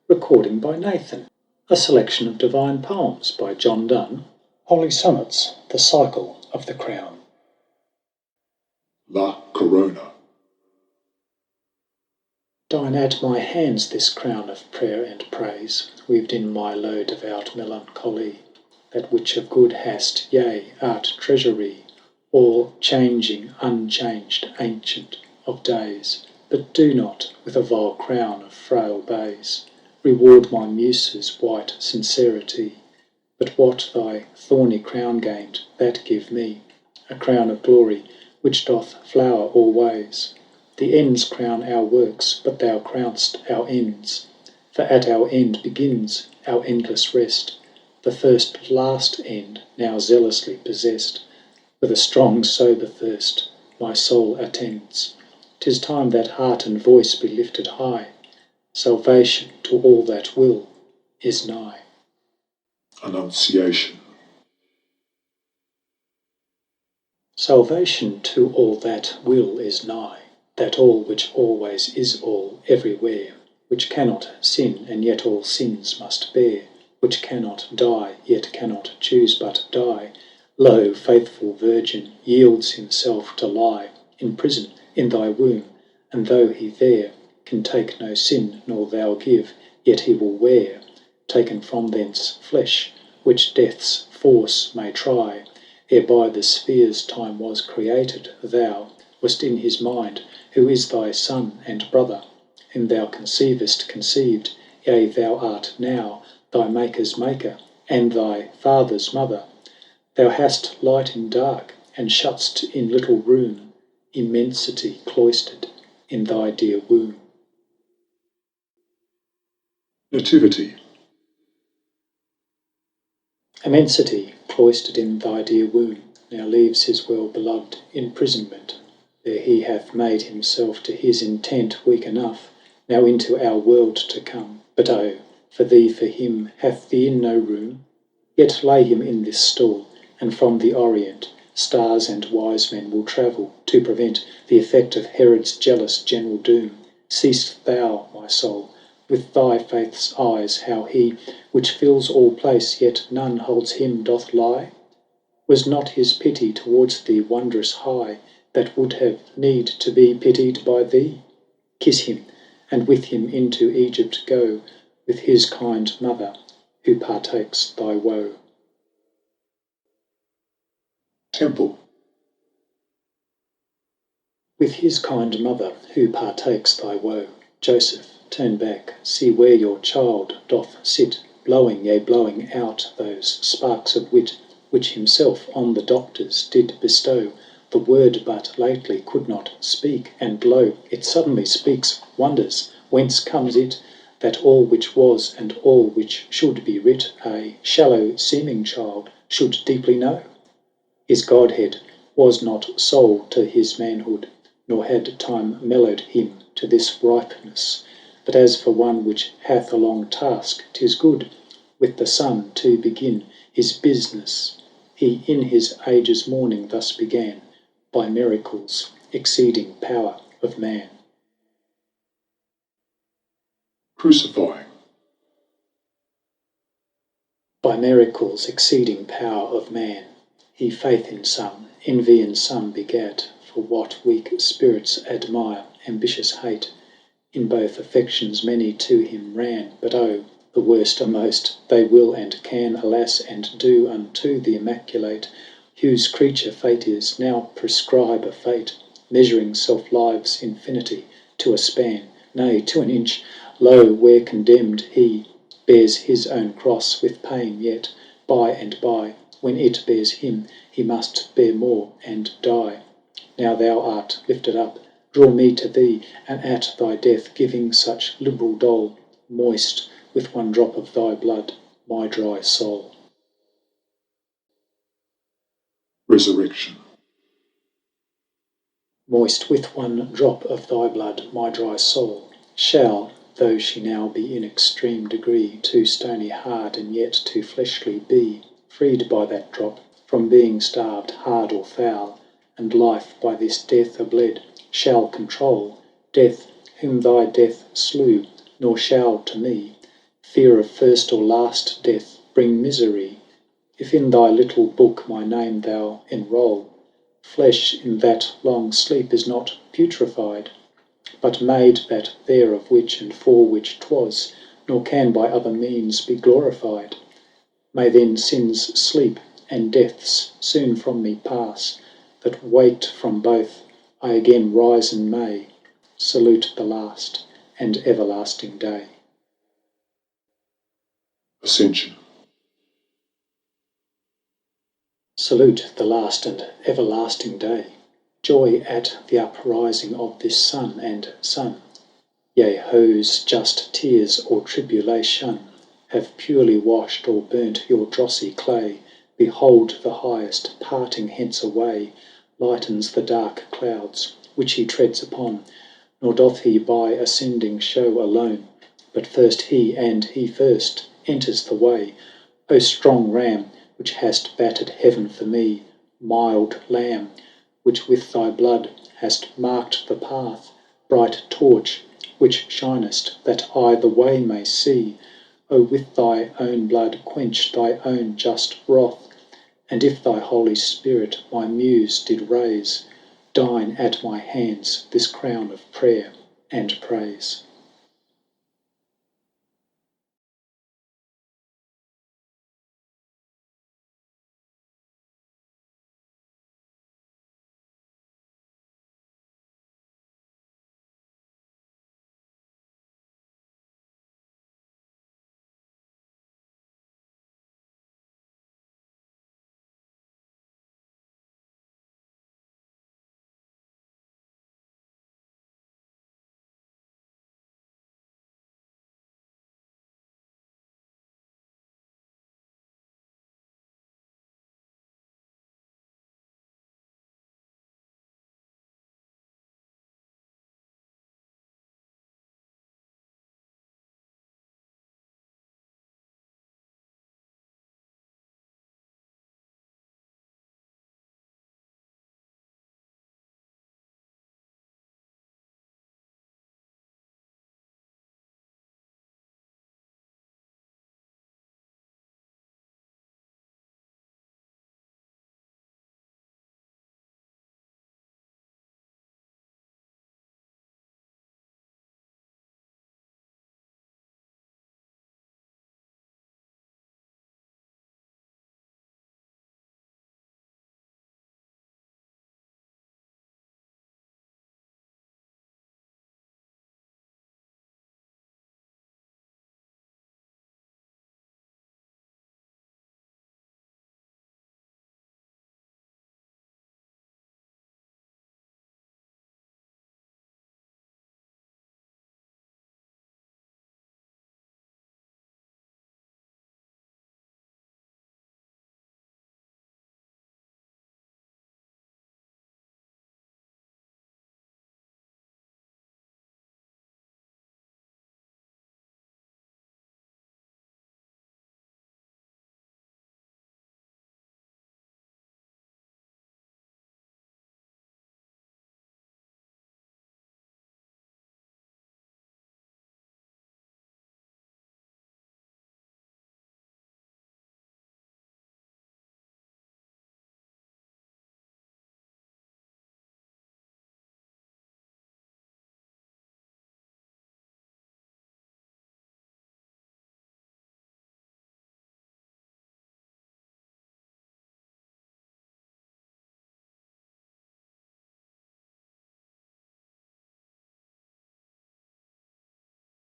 Recording by Nathan. A selection of divine poems by John Donne. Holy Sonnets, The Cycle of the Crown. La Corona. Dine at my hands this crown of prayer and praise, weaved in my low devout melancholy, that which of good hast, yea, art treasury, all changing, unchanged, ancient of days. But do not with a vile crown of frail bays reward my muse's white sincerity, but what thy thorny crown gained, that give me, a crown of glory which doth flower always. The ends crown our works, but thou crown'st our ends, for at our end begins our endless rest. The first last end, now zealously possessed, with a strong sober thirst my soul attends. 'Tis time that heart and voice be lifted high, salvation to all that will is nigh. Annunciation. Salvation to all that will is nigh, that all which always is all everywhere, which cannot sin and yet all sins must bear, which cannot die yet cannot choose but die. Lo, faithful Virgin yields himself to lie in prison in thy womb, and though he there can take no sin nor thou give, yet he will wear, taken from thence, flesh, which death's force may try. Ere by the spheres time was created, thou wast in his mind, who is thy son and brother, whom thou conceivest conceived, yea, thou art now thy Maker's Maker, and thy Father's mother. Thou hast light in dark, and shut'st in little room immensity cloistered in thy dear womb. Nativity. Immensity, cloistered in thy dear womb, now leaves his well-beloved imprisonment. There he hath made himself to his intent weak enough, now into our world to come. But oh, for thee, for him, hath the inn no room? Yet lay him in this stall, and from the Orient stars and wise men will travel to prevent the effect of Herod's jealous general doom. Seest thou, my soul, with thy faith's eyes, how he, which fills all place, yet none holds him, doth lie? Was not his pity towards thee wondrous high, that would have need to be pitied by thee? Kiss him, and with him into Egypt go, with his kind mother, who partakes thy woe. Temple. With his kind mother, who partakes thy woe. Joseph, turn back, see where your child doth sit, blowing, yea, blowing out those sparks of wit, which himself on the doctors did bestow. The word but lately could not speak, and lo, it suddenly speaks wonders. Whence comes it, that all which was and all which should be writ, a shallow seeming child should deeply know? His godhead was not sold to his manhood, nor had time mellowed him to this ripeness. But as for one which hath a long task, 'tis good with the sun to begin his business. He in his age's morning thus began, by miracles exceeding power of man. Crucifying. By miracles exceeding power of man, he faith in some, envy in some begat, for what weak spirits admire, ambitious hate. In both affections many to him ran, but oh, the worst are most, they will and can, alas, and do unto the immaculate, whose creature fate is, now prescribe a fate, measuring self-lives infinity to a span, nay, to an inch. Lo, where condemned he bears his own cross with pain, yet by and by, when it bears him, he must bear more and die. Now thou art lifted up, draw me to thee, and at thy death giving such liberal dole, moist with one drop of thy blood my dry soul. Resurrection. Moist with one drop of thy blood my dry soul shall, though she now be in extreme degree too stony hard and yet too fleshly be, freed by that drop from being starved hard or foul, and life by this death abled shall control death, whom thy death slew, nor shall to me fear of first or last death bring misery. If in thy little book my name thou enroll, flesh in that long sleep is not putrefied, but made that there of which and for which 'twas, nor can by other means be glorified. May then sin's sleep and death's soon from me pass, that waked from both I again risen may, salute the last and everlasting day. Ascension. Salute the last and everlasting day. Joy at the uprising of this sun and sun. Yea, whose just tears or tribulation have purely washed or burnt your drossy clay. Behold, the highest, parting hence away, lightens the dark clouds which he treads upon. Nor doth he by ascending show alone, but first he, and he first, enters the way. O strong Ram, which hast battered heaven for me, mild Lamb, which with thy blood hast marked the path, bright torch, which shinest that I the way may see, O with thy own blood quench thy own just wrath, and if thy Holy Spirit my muse did raise, dine at my hands this crown of prayer and praise.